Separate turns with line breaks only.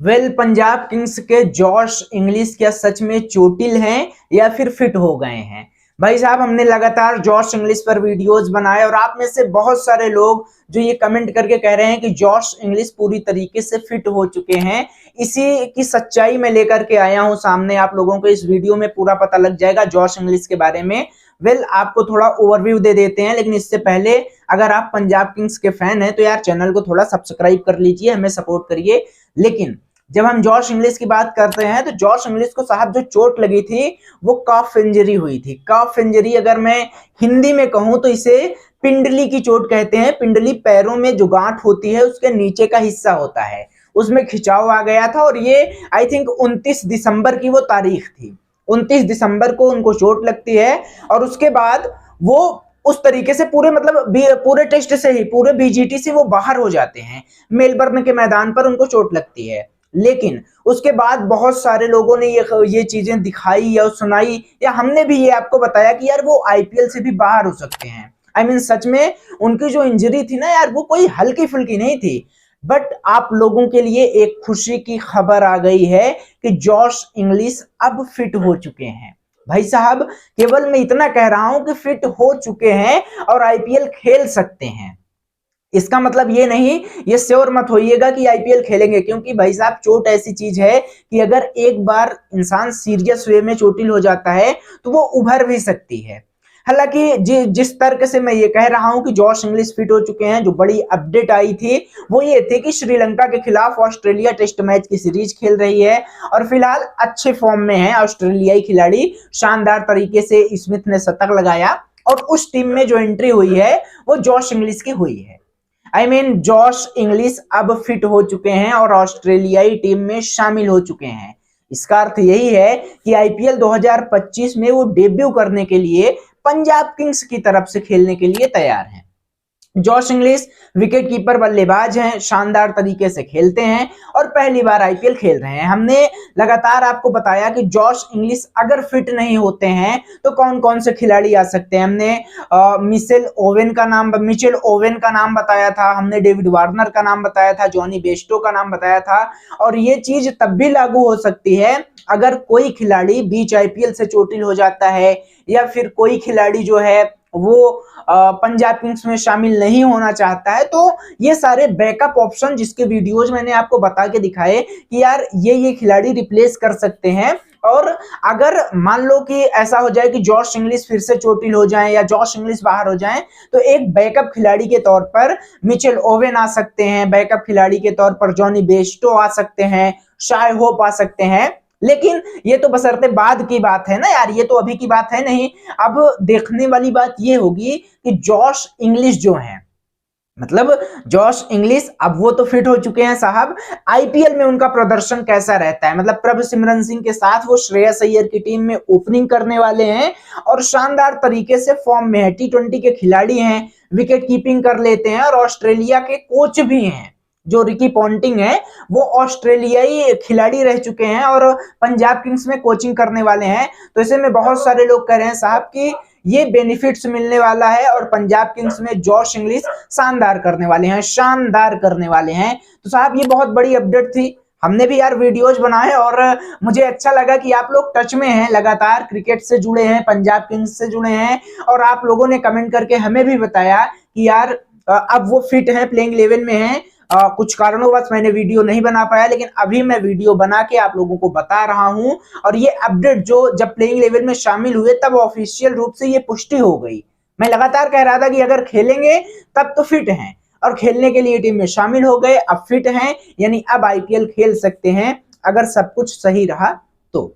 Punjab Kings के Josh Inglis क्या सच में चोटिल हैं या फिर फिट हो गए हैं? भाई साहब, हमने लगातार जॉश इंग्लिश पर वीडियोस बनाए और आप में से बहुत सारे लोग जो ये कमेंट करके कह रहे हैं कि जॉश इंग्लिश पूरी तरीके से फिट हो चुके हैं। इसी की सच्चाई में लेकर के आया हूं सामने। आप लोगों को इस वीडियो में पूरा पता लग जाएगा जॉश इंग्लिश के बारे में। आपको थोड़ा ओवरव्यू दे देते हैं, लेकिन इससे पहले अगर आप पंजाब किंग्स के फैन हैं तो यार चैनल को थोड़ा सब्सक्राइब कर लीजिए, हमें सपोर्ट करिए। लेकिन जब हम जॉश इंग्लिश की बात करते हैं तो जॉश इंग्लिश को साहब जो चोट लगी थी वो कफ इंजरी हुई थी। कफ इंजरी अगर मैं हिंदी में कहूं तो इसे पिंडली की चोट कहते हैं। पिंडली पैरों में जो गांठ होती है उसके नीचे का हिस्सा होता है, उसमें खिंचाव आ गया था और ये आई थिंक 29 दिसंबर की वो तारीख थी। 29 दिसंबर को उनको चोट लगती है और उसके बाद वो उस तरीके से पूरे टेस्ट से ही, पूरे बीजीटी से वो बाहर हो जाते हैं। मेलबर्न के मैदान पर उनको चोट लगती है, लेकिन उसके बाद बहुत सारे लोगों ने ये चीजें दिखाई या सुनाई या हमने भी ये आपको बताया कि यार वो आईपीएल से भी बाहर हो सकते हैं। आई मीन सच में उनकी जो इंजरी थी ना यार, वो कोई हल्की फुल्की नहीं थी। बट आप लोगों के लिए एक खुशी की खबर आ गई है कि जॉश इंग्लिश अब फिट हो चुके हैं। भाई साहब, केवल मैं इतना कह रहा हूं कि फिट हो चुके हैं और आईपीएल खेल सकते हैं। इसका मतलब ये नहीं, ये श्योर मत होइएगा कि आईपीएल खेलेंगे, क्योंकि भाई साहब चोट ऐसी चीज है कि अगर एक बार इंसान सीरियस वे में चोटिल हो जाता है तो वो उभर भी सकती है। हालांकि जिस तर्क से मैं ये कह रहा हूं कि जॉश इंग्लिश फिट हो चुके हैं, जो बड़ी अपडेट आई थी वो ये थी कि श्रीलंका के खिलाफ ऑस्ट्रेलिया टेस्ट मैच की सीरीज खेल रही है और फिलहाल अच्छे फॉर्म में है ऑस्ट्रेलियाई खिलाड़ी। शानदार तरीके से स्मिथ ने शतक लगाया और उस टीम में जो एंट्री हुई है वो जॉश इंग्लिश की हुई है। जॉश इंग्लिश अब फिट हो चुके हैं और ऑस्ट्रेलियाई टीम में शामिल हो चुके हैं। इसका अर्थ यही है कि आईपीएल 2025 में वो डेब्यू करने के लिए पंजाब किंग्स की तरफ से खेलने के लिए तैयार हैं। जॉश इंग्लिश विकेटकीपर बल्लेबाज हैं, शानदार तरीके से खेलते हैं और पहली बार आईपीएल खेल रहे हैं। हमने लगातार आपको बताया कि जॉश इंग्लिश अगर फिट नहीं होते हैं तो कौन कौन से खिलाड़ी आ सकते हैं। हमने मिचेल ओवेन का नाम बताया था, हमने डेविड वार्नर का नाम बताया था, जॉनी बेस्टो का नाम बताया था। और ये चीज तब भी लागू हो सकती है अगर कोई खिलाड़ी बीच आईपीएल से चोटिल हो जाता है या फिर कोई खिलाड़ी जो है वो पंजाब किंग्स में शामिल नहीं होना चाहता है। तो ये सारे बैकअप ऑप्शन जिसके वीडियोज मैंने आपको बता के दिखाए कि यार ये खिलाड़ी रिप्लेस कर सकते हैं। और अगर मान लो कि ऐसा हो जाए कि जॉश इंग्लिश फिर से चोटिल हो जाए या जॉश इंग्लिश बाहर हो जाए तो एक बैकअप खिलाड़ी के तौर पर मिचेल ओवेन आ सकते हैं, बैकअप खिलाड़ी के तौर पर जॉनी बेस्टो आ सकते हैं, शाय होप आ सकते हैं। लेकिन ये तो बशर्ते बाद की बात है ना यार, ये तो अभी की बात है नहीं। अब देखने वाली बात ये होगी कि जॉश इंग्लिश जो है, जॉश इंग्लिश अब वो तो फिट हो चुके हैं साहब, आईपीएल में उनका प्रदर्शन कैसा रहता है। प्रभ सिमरन सिंह के साथ वो श्रेयस अय्यर की टीम में ओपनिंग करने वाले हैं और शानदार तरीके से फॉर्म में है। टी20 के खिलाड़ी हैं, विकेट कीपिंग कर लेते हैं और ऑस्ट्रेलिया के कोच भी हैं। जो रिकी पॉन्टिंग है वो ऑस्ट्रेलियाई खिलाड़ी रह चुके हैं और पंजाब किंग्स में कोचिंग करने वाले हैं। तो ऐसे में बहुत सारे लोग कह रहे हैं साहब कि ये बेनिफिट्स मिलने वाला है और पंजाब किंग्स में जॉश इंग्लिश शानदार करने वाले हैं। तो साहब ये बहुत बड़ी अपडेट थी, हमने भी यार वीडियोज बनाए और मुझे अच्छा लगा कि आप लोग टच में हैं, लगातार क्रिकेट से जुड़े हैं, पंजाब किंग्स से जुड़े हैं और आप लोगों ने कमेंट करके हमें भी बताया कि यार अब वो फिट है, प्लेइंग 11 में है। कुछ कारणोंवश मैंने वीडियो नहीं बना पाया, लेकिन अभी मैं वीडियो बना के आप लोगों को बता रहा हूं और ये अपडेट जो जब प्लेइंग 11 में शामिल हुए तब ऑफिशियल रूप से ये पुष्टि हो गई। मैं लगातार कह रहा था कि अगर खेलेंगे तब तो फिट हैं और खेलने के लिए टीम में शामिल हो गए, अब फिट हैं, यानी अब आईपीएल खेल सकते हैं अगर सब कुछ सही रहा तो।